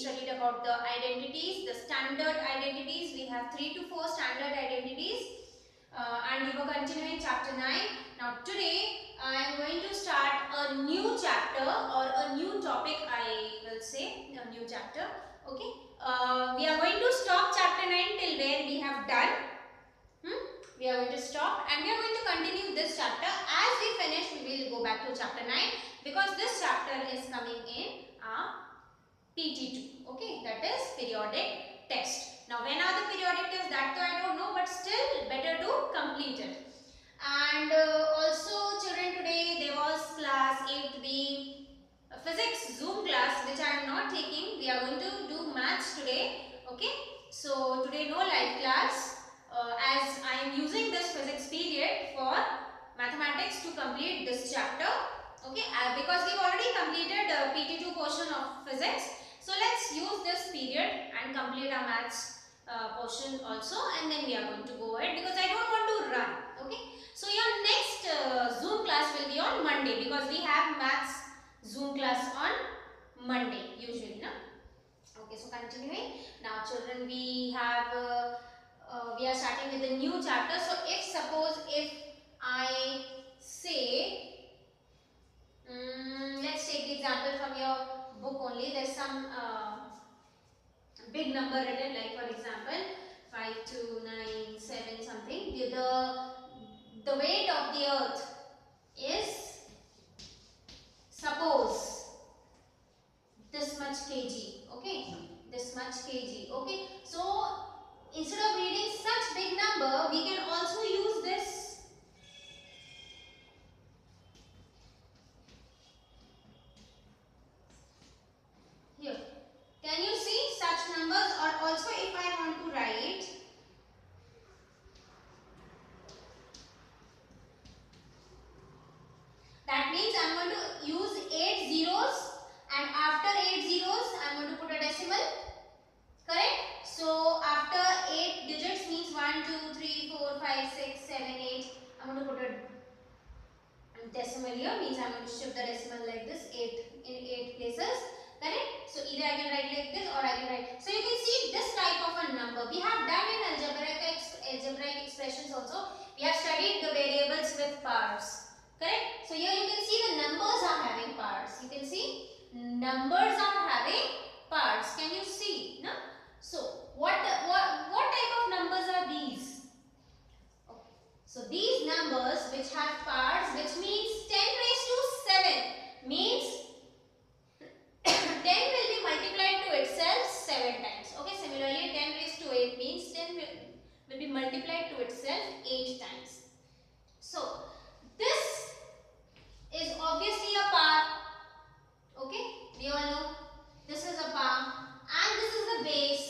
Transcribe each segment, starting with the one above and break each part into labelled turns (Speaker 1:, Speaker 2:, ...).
Speaker 1: studied about the identities, the standard identities. We have 3 to 4 standard identities. And we were continuing chapter 9. Now today I am going to start a new chapter or a new topic, I will say, a new chapter. Okay. We are going to stop chapter 9 till where we have done. We are going to stop and we are going to continue this chapter. As we finish, we will go back to chapter 9 because this chapter is coming in PT2. Okay, that is periodic test. Now, when are the periodic tests? That though I don't know, but still better to complete it. And also, children, today there was class 8B physics Zoom class, which I am not taking. We are going to do maths today. Okay, so today no live class. As I am using this physics period for mathematics to complete this chapter. Okay, because we've already completed the PT2 portion of physics. So let's use this period and complete our maths portion also, and then we are going to go ahead because I don't want to run. Okay, so your next Zoom class will be on Monday because we have maths Zoom class on Monday usually, no? Okay, so continuing. Now children, we are starting with a new chapter. So if I say, let's take the example from your book only. There's some big number written, like for example 5297 something. The weight of the earth is, suppose, this much kg. Okay, this much kg. Okay, so instead of reading such big number, we can also use this. Here, can you see such numbers? Or also if I want to write, that means I am going to use 8 zeros, and after 8 zeros I am going to put a decimal. Correct? So after 8 digits means 1, 2, 3, 4, 5, 6, 7, 8. I am going to put a decimal here, means I am going to shift the decimal like this, 8 in 8 places. Correct? So either I can write like this or I can write. So you can see this type of a number. We have done in algebraic expressions also. We have studied the variables with powers. Correct? So here you can see the numbers are having powers. You can see numbers are having powers. Can you see? No? So what type of numbers are these? Okay. So these numbers which have powers, which means 10 raised to 7 means 10 will be multiplied to itself 7 times. Okay, similarly 10 raised to 8 means 10 will be multiplied to itself 8 times. So this is obviously a power. Okay, we all know this is a power and this is the base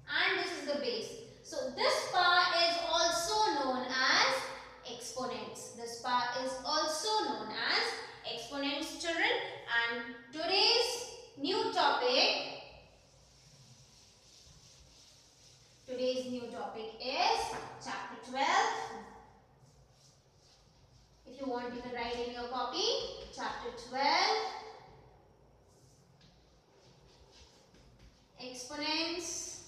Speaker 1: and this is the base. So this power is also known as exponents. This power is also known as exponents, children. And today's new topic is chapter 12. If you want, you can write in your copy, chapter 12, exponents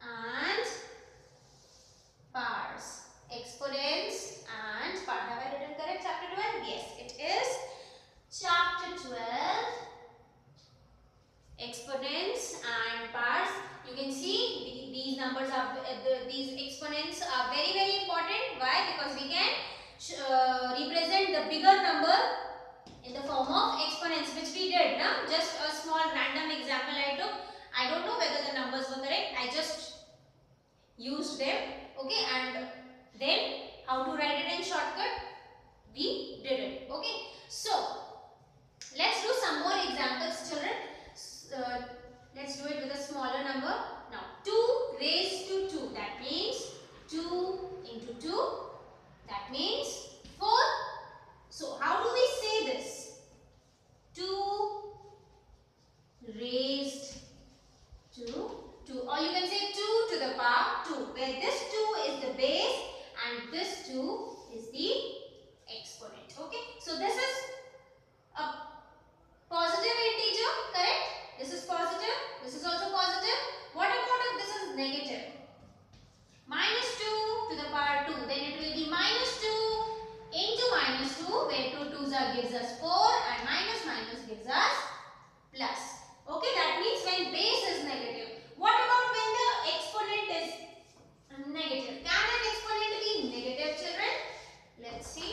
Speaker 1: and powers. Exponents and powers. Have I written correct chapter 12? Yes, it is chapter 12, exponents and powers. You can see these numbers are, these exponents are very, very important. Why? Because we can represent the bigger number in the form of exponents, which we did. Now, just a small random example I took. I don't know whether the numbers were correct. I just used them. Okay, and then how to write it in shortcut? We did it. Okay, so let's do some more examples, children. Let's do it with a smaller number. Now 2 raised to 2, that means 2 into 2, that means 4. So how do we say this? 2 raised to 2, or you can say 2 to the power 2, where this 2 is the base and this 2 2 is the exponent. Okay, so this is a positive integer, correct? This is positive, this is also positive. What about if this is negative? Minus 2 to the power 2, then it will be minus 2 into minus 2, where 2 2s gives us 4 and minus minus gives us plus. Okay, that means when base is negative. What about when the exponent is negative? Can an exponent be negative, children? Let's see.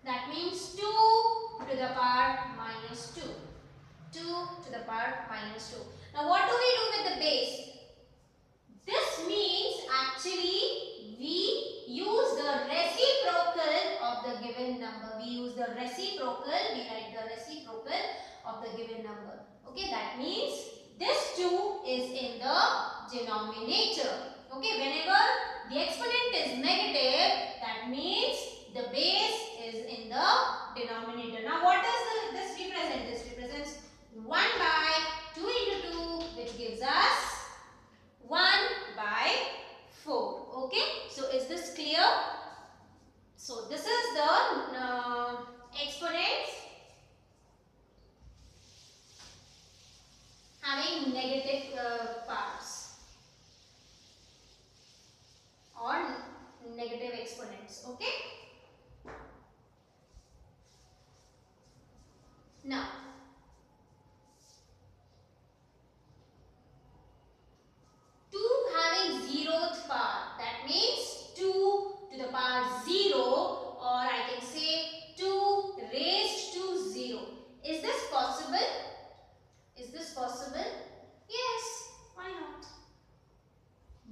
Speaker 1: That means 2 to the power minus 2. 2 to the power minus 2. Now what do we do with the base? This means actually we use the reciprocal of the given number. We use the reciprocal, we write the reciprocal of the given number. Okay, that means this 2 is in the denominator. Okay, whenever the exponent is negative, that means the base is in the denominator. Now what does this represent? This represents 1 by 2 into 2, which gives us 1 by 4. Okay, so is this clear? So this is the exponents having negative parts or negative exponents. Okay, now having zeroth power, that means 2 to the power 0, or I can say 2 raised to 0. Is this possible? Is this possible? Yes, why not?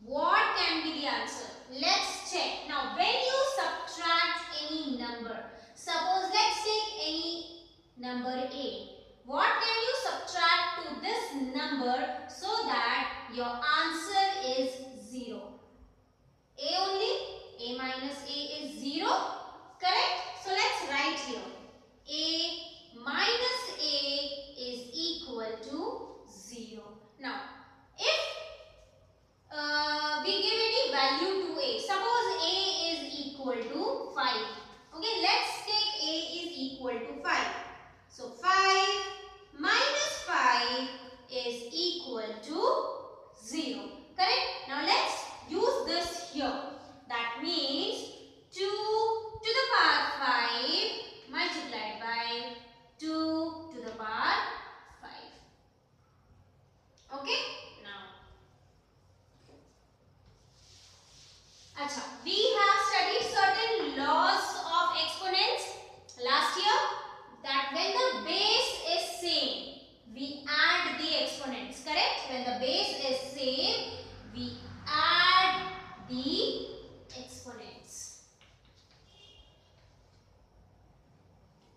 Speaker 1: What can be the answer? Let's check. Now when you subtract any number, suppose let's take any number A. What can you subtract to this number so that your answer is 0? A only? A minus A is 0. Correct? So let's write here. A minus A is equal to 0. Now, if we give any value to A, suppose A is equal to 5. Okay, let's take A is equal to 5. So 5 minus 5 is equal to 0. Correct? Now let's use this here. That means 2 to the power 5 multiplied by 2 to the power 5. Okay? Now, Acha, we have studied certain laws of exponents last year, that when the base is same, we add the exponents. Correct? When the base is same, we add the exponents.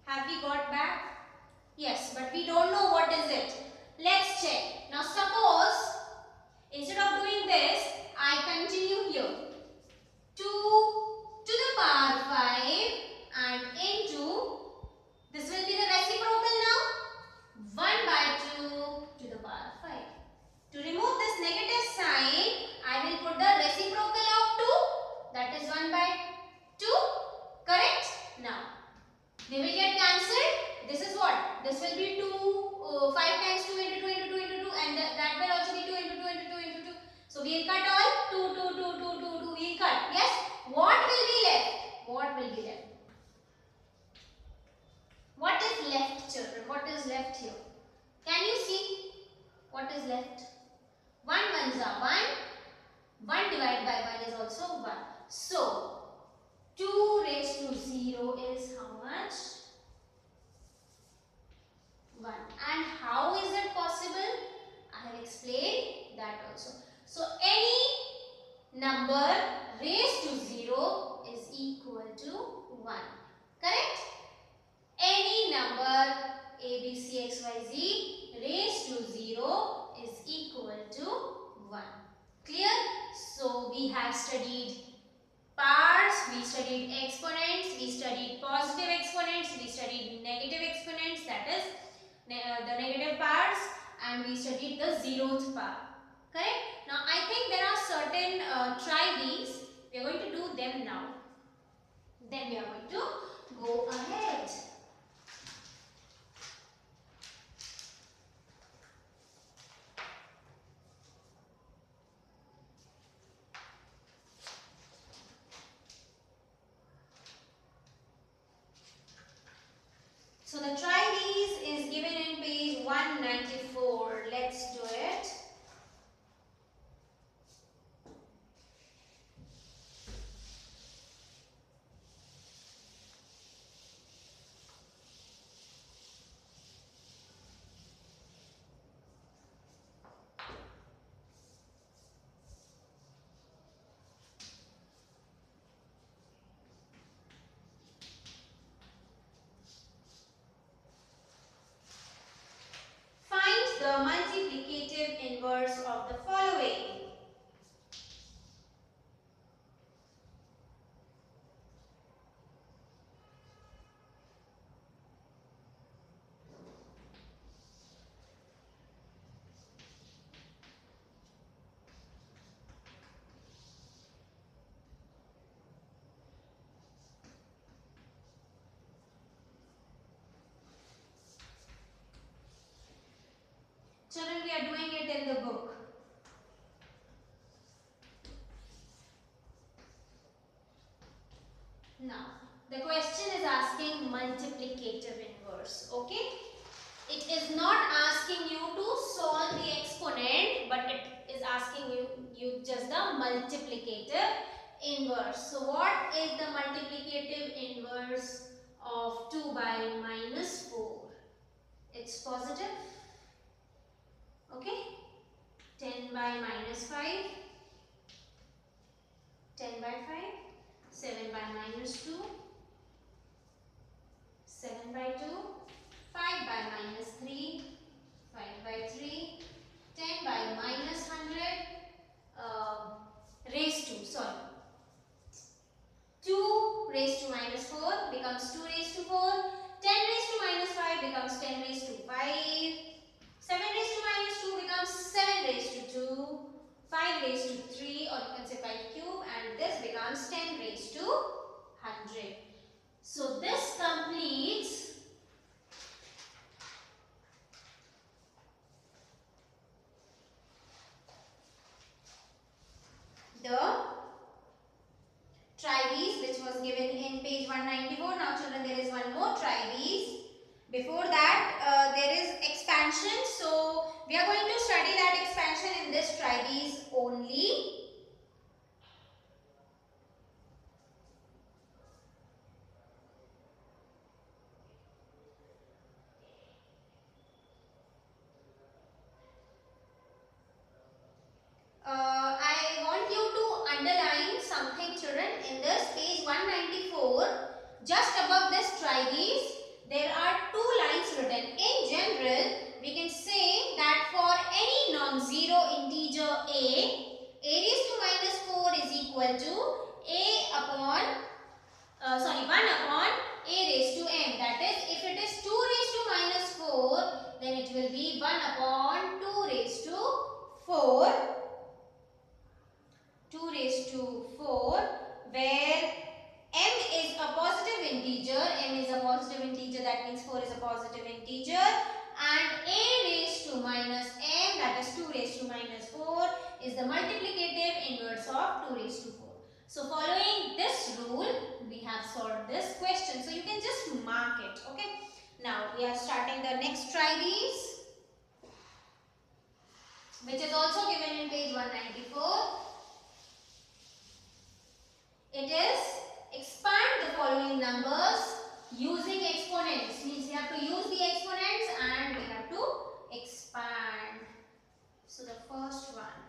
Speaker 1: Have we got back? Yes, but we don't know what is it. Let's check. Now suppose, instead of doing this, I continue here. 2 to the power 5 and into, this will be the reciprocal now, 1 by 2 to the power 5. To remove this negative sign, I will put the reciprocal of 2, that is 1 by 2. Correct? Now, they will get cancelled. This is what? This will be 2, 5 times 2 into 2 into 2 into 2, and that will also be 2 into 2 into 2 into 2. So, we will cut all 2, 2, 2, 2, 2, 2, we will cut. Yes? What will be left? What will be left? What is left, children? What is left here? Can you see what is left? 1 ones are 1. 1 divided by 1 is also 1. So, 2 raised to 0 is how much? 1. And how is it possible? I have explained that also. So, any number raised to 0 is equal to 1. Correct? Any number A, B, C, X, Y, Z raised to 0 is equal to 1. Clear? So, we have studied parts, we studied exponents, we studied positive exponents, we studied negative exponents, that is the negative parts, and we studied the zeroth part. Correct? Now I think there are certain try these. We are going to do them now. Then we are going to go ahead. So the try these is given in page 194. Let's do it. The multiplicative inverse of the following. Children, we are doing it in the book. Now, the question is asking multiplicative inverse, okay? It is not asking you to solve the exponent, but it is asking you just the multiplicative inverse. So, what is the multiplicative inverse of 2 by minus 4? It's positive, okay? 10 by minus 5, 10 by 5, 7 by minus 2, 7 by 2, 5 by minus 3, 5 by 3, 10 by minus 100, raised to, sorry, 2 raised to minus 4 becomes 2 raised to 4, 10 raised to minus 5 becomes 10 raised to 5, 7 raised to minus 2 becomes 7 raised to 2, 5 raised to 3, or you can say 5 cube, and this becomes 10 raised to 100. So this completes the try these, which was given in page 194. Now children, there is one more try these. Before that, there is expansion. So we are going to study that expansion in this try these only. I want you to underline something, children, in this page 194. Just above this try these, there are two lines written. In general, we can say that for any non-zero integer a raised to minus 4 is equal to 1 upon a raised to m. That is, if it is 2 raised to minus 4, then it will be 1 upon 2 raised to 4. 2 raised to 4, where m is a positive integer. M is a positive integer, that means 4 is a positive integer, and a raised to minus m, that is 2 raised to minus 4, is the multiplicative inverse of 2 raised to 4. So following this rule, we have solved this question. So you can just mark it, okay? Now we are starting the next try these, which is also given in page 194. It is expand the following numbers using exponents. Means we have to use the exponents and we have to expand. So the first one,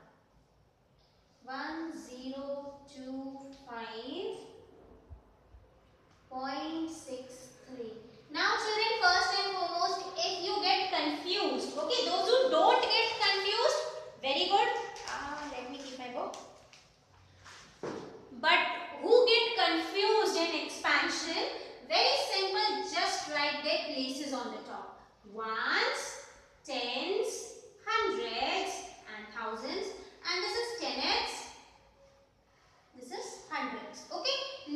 Speaker 1: 1025.63. Now children, first and foremost, if you get confused, okay, those who don't get confused, very good. Let me keep my book. But who get confused in expansion, very simple, just write their places on the top. Ones, tens, hundreds and thousands.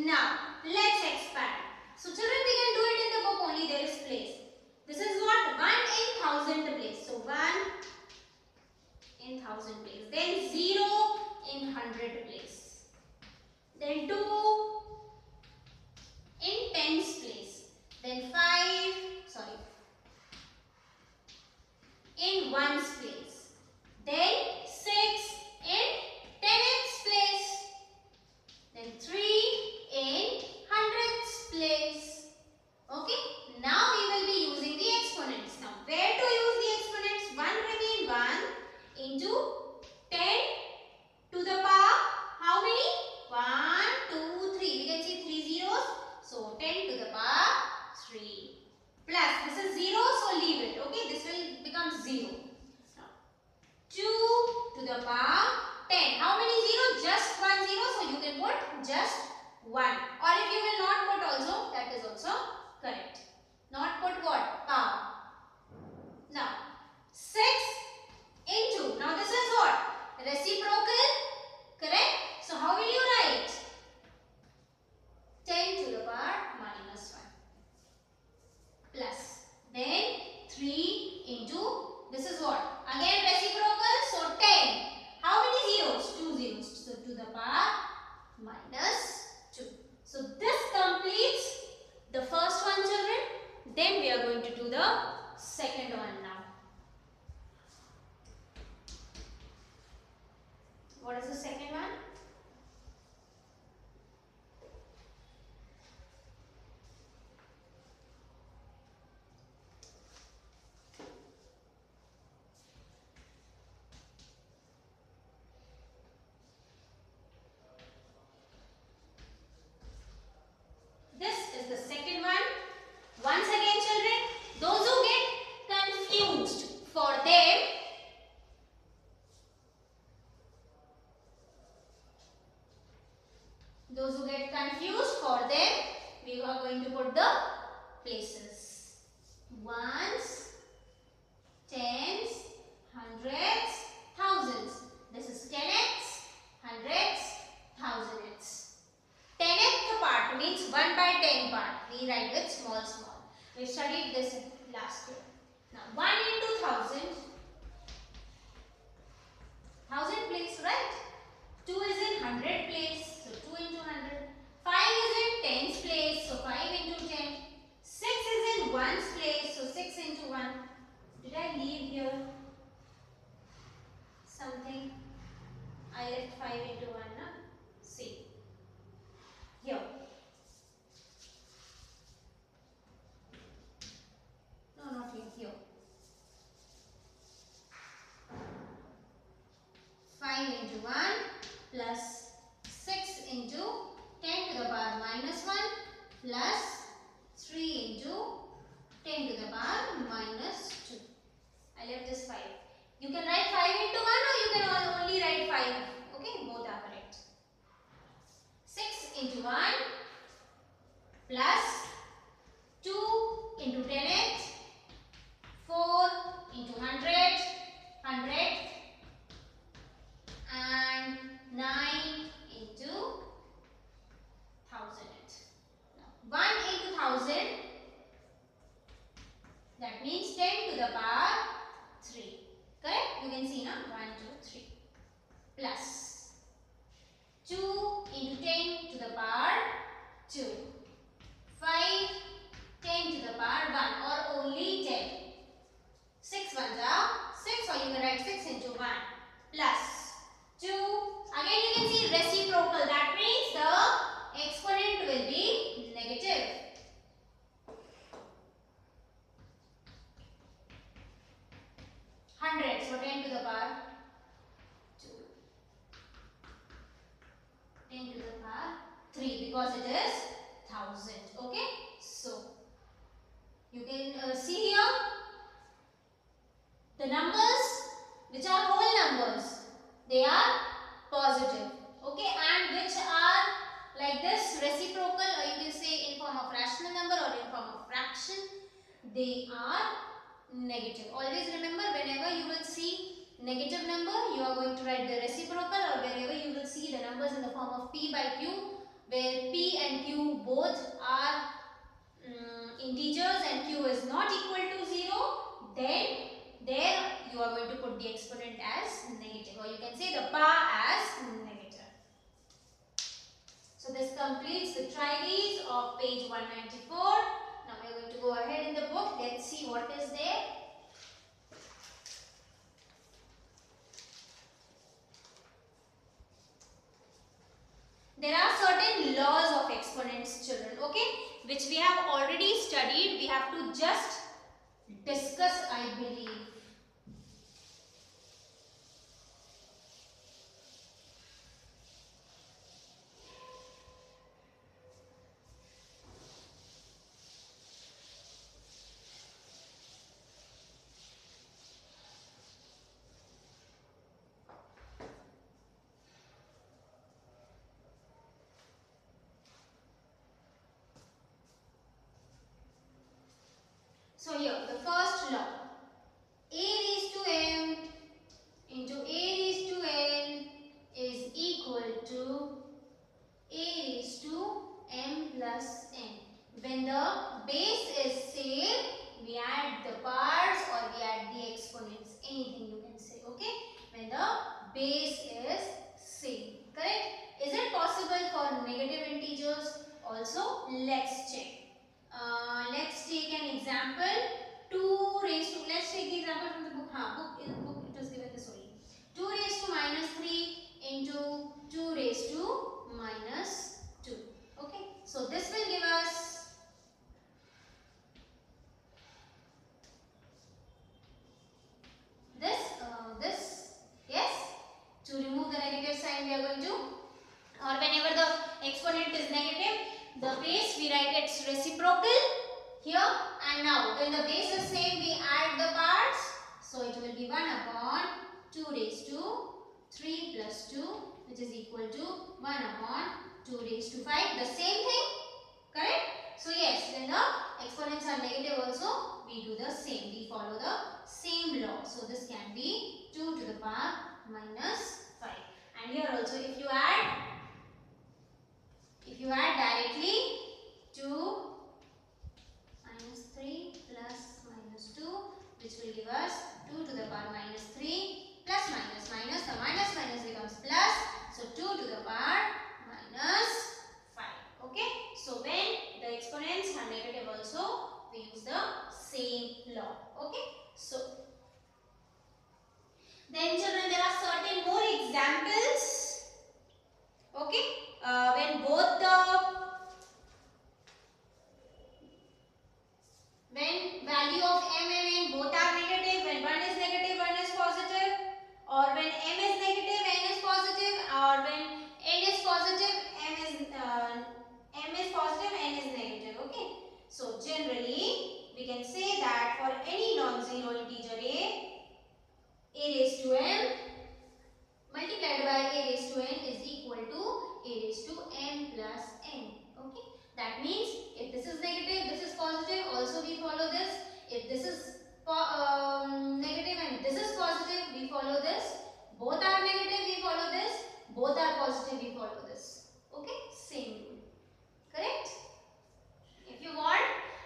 Speaker 1: Now, let's expand. So children, we can do it in the book only, there is place. This is what? 1 in 1000 place. So 1 in 1000 place. Then 0 in 100 place. Then 2 in tens place. Then 5, sorry, in ones place. Then 6 in tenths place. Then 3 in hundredths place. Okay. Now we will be using the exponents. Now where to use the exponents? 1 remain 1 into 10 to the power. How many? 1, 2, 3. We can see 3 zeros. So 10 to the power 3. Plus this is 0, so leave it. Okay. This will become 0. Now 2 to the power 10. How many zeros? Just 1 0. So you can put just 1. Or if you will not put also, that is also correct. Not put what? Power. Now 6 into. Now this is what? Reciprocal. Correct? So how will you write? 10 to the power minus 1. Plus. Then 3 into. This is what? Again reciprocal. So 10. How many zeros? 2 zeros. So to the power minus 2. So this completes the first one, children. Then we are going to do the second one now. What is the second one? This is the second one. Once again, children, those who get confused, for them, we are going to put the places. Ones, tens, hundreds, thousands. This is tenths, hundreds, thousandths. Tenth part means 1 by 10 part. We write with small. We studied this last year. Now 1 into 1000. 1000 place, right? 2 is in 100 place. So 2 into 100. 5 is in tens place. So 5 into 10. 6 is in ones place. So 6 into 1. Did I leave here something? I left 5 into 1. No? See. Here. No, not here. Here. 5 into 1 plus 6 into 10 to the power minus 1 plus 3 into 10 to the power minus 2. I left this 5. You can write 5 into 1 or you can only write 5. Okay, both are correct. 6 into 1 plus 2 into 10th, 4 into 100, 100, and 9 into 1000. Now, 1 into 1000, that means 10 to the power 3. Correct? You can see now 1, 2, 3. Plus 2 into 10 to the power 2. 5, 10 to the power 1 or only 10. 6 ones are 6 or you can write 6 into 1 plus 2. Again you can see reciprocal. That means the exponent will be negative. Hundred. So 10 to the power 2. 10 to the power 3 because it is 1000. Okay. So you can see here the numbers which are whole numbers. They are positive. Okay. And which are like this reciprocal, or you can say in form of rational number or in form of fraction, they are negative. Always remember, whenever you will see negative number, you are going to write the reciprocal, or wherever you will see the numbers in the form of p by q, where p and q both are integers and q is not equal to 0, then there you are going to put the exponent as negative, or you can say the power as negative. So this completes the try these of page 194. Now we are going to go ahead in the book. Let's see what is there. There are certain laws of exponents, children, okay, which we have already studied. We have to just discuss, I believe. So here, the first law, a raised to m into a raised to n is equal to a raised to m plus n. When the base is same, we add the parts or we add the exponents, anything you can say, okay? When the base is same, correct? Is it possible for negative integers also? Let's check. Let's take an example. 2 raised to, let's take the example from the book. Book it was given this way. 2 raised to minus 3 into 2 raised to minus 2. Okay, so this will give us this, yes. To remove the negative sign, we are going to, or whenever the exponent is negative, the base we write its reciprocal here, and now when the base is same, we add the parts, so it will be 1 upon 2 raised to 3 plus 2, which is equal to 1 upon 2 raised to 5. The same thing, correct? So yes, when the exponents are negative also, we do the same, we follow the same law. So this can be 2 to the power minus 5. And here also, if you add directly 2 minus 3 plus minus 2, which will give us 2 to the power minus 3 plus minus minus, the minus minus becomes plus, so 2 to the power minus 5. Okay, so when the exponents are negative also, we use the same law. Okay, so then children, there are certain more examples. Okay, when both the value of m and n both are negative, when one is negative, one is positive, or when m is negative, n is positive, or when n is positive, m is positive, n is negative. Okay, so generally we can say that for any non-zero integer a raised to m multiplied by a raised to n is equal to a raised to m plus n. Okay, that means if this is negative, this is positive, also we follow this. If this is negative and this is positive, we follow this. Both are negative, we follow this. Both are positive, we follow this. Okay, same rule. Correct? If you want,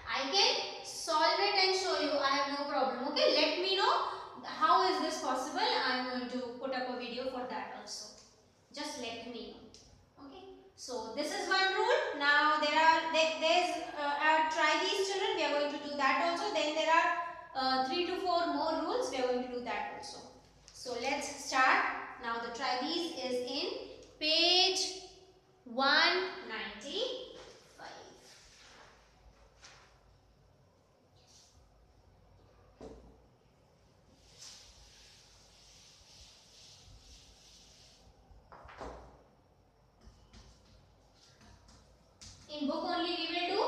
Speaker 1: I can solve it and show you. I have no problem. Okay, let me know how is this possible. I am going to put up a video for that also. Just let me know. Okay, so this is one rule. Now there's try these children. We are going to do that also. Then there are 3 to 4 more rules. We are going to do that also. So let's start. Now the try these is in page 195. In book only we will do.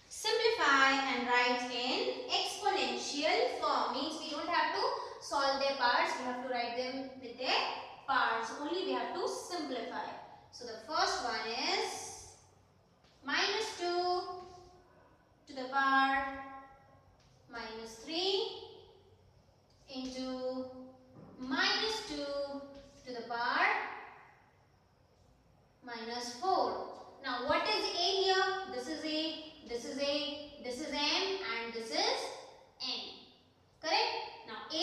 Speaker 1: Simplify and write in exponential form. Means we don't have to solve their parts. We have to write them with their parts. Only we have to simplify. So the first one is minus 2 to the power minus 3 into minus 2 to the power minus 4. Now what is A here? This is A, this is A, this is M, and this is N. Correct? Now A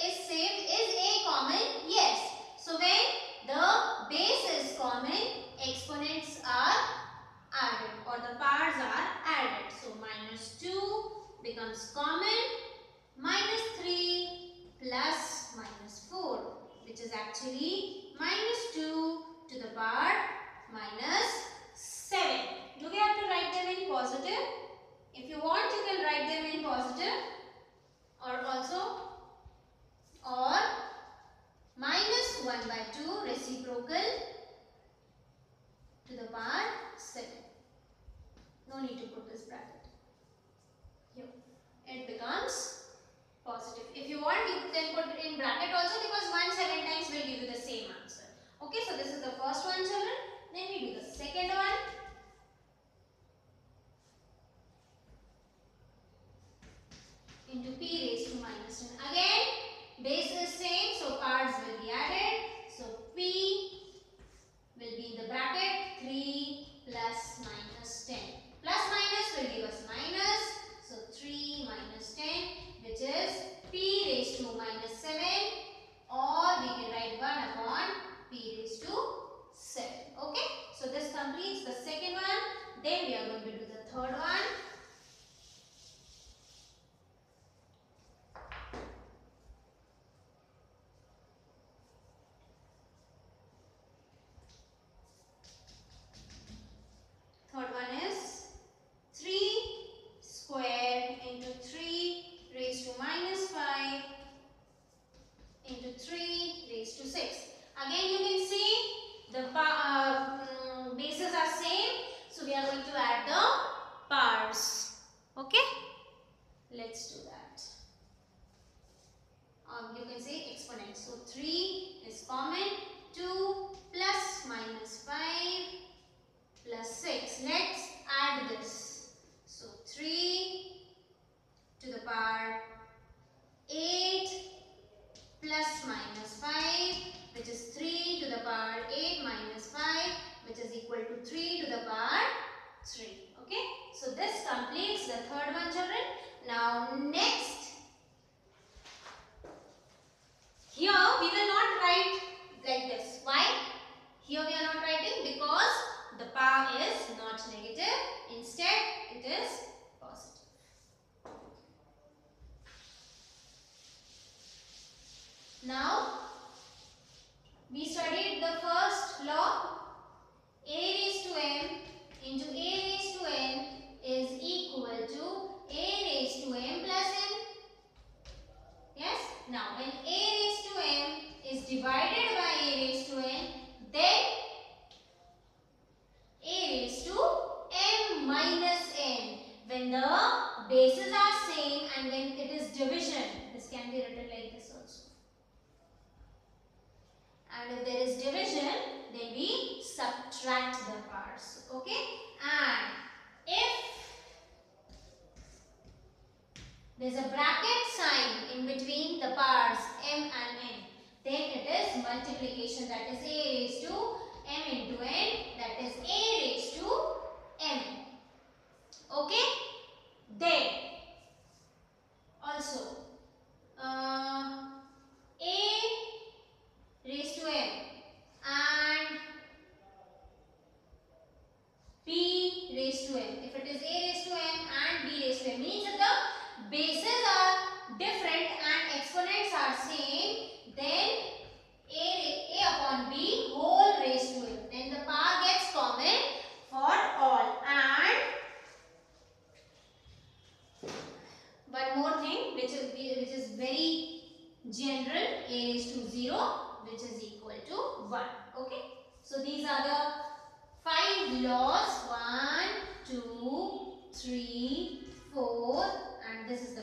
Speaker 1: is same. Is A common? Yes. So when the base is common, exponents are added or the powers are added. So minus 2 becomes common, minus 3 plus minus 4, which is actually minus 2 to the power minus 7. Do we have to write them in positive? If you want, you can write them in positive, or minus 1 by 2 reciprocal to the power 7. No need to put this bracket. Here. It becomes positive. If you want, you can put in bracket also, because 1 7 times will give you the same answer. Okay, so this is the first one, children. Then we do the second one. Into p raised to minus 10. Again, base is same, so parts will be added. So p will be in the bracket 3 plus minus 10. Plus minus will give us minus. So 3 minus 10, which is p raised to minus 7, or we can write 1 upon p raised to 7. Okay, so this completes the second one. Then we are going to do the third one. Third one is 3 square into 3 raised to minus 5 into 3 raised to 6. Again, you can see the bases are same, so we are going to add the powers. Okay, let's do that. You can say exponents. So 3 is common, 2 plus minus 5 plus 6. Let's add this. So 3 to the power 8 plus minus 5, which is 3 to the power 8 minus 5, which is equal to 3 to the power 3. Okay, so this completes the third one, children. Now next, here we will not write like this. Why? Here we are not writing because the power is not negative. Instead, it is positive. Now, we studied the first law. A raised to m into a raised to n is equal to a raised to m plus n. Yes? Now, when a raised to m is divided by a raised to n, then a raised to m minus n. When the bases are same and when it is division, this can be written like this also. And if there is division, then we subtract the parts. Okay? And if there's a bracket sign in between the parts m and n, then it is multiplication, that is a raised to m into n, that is a raised to m. Okay? Then also a raised to m and b raised to m. If it is a raised to m and b raised to m, means that the bases are different and exponents are same, then a upon b whole raised to m. Then the power gets common for all. And one more thing which is very general, a raised to 0, which is equal to 1. Okay, so these are the 5 laws. 1, 2, 3, 4, and this is the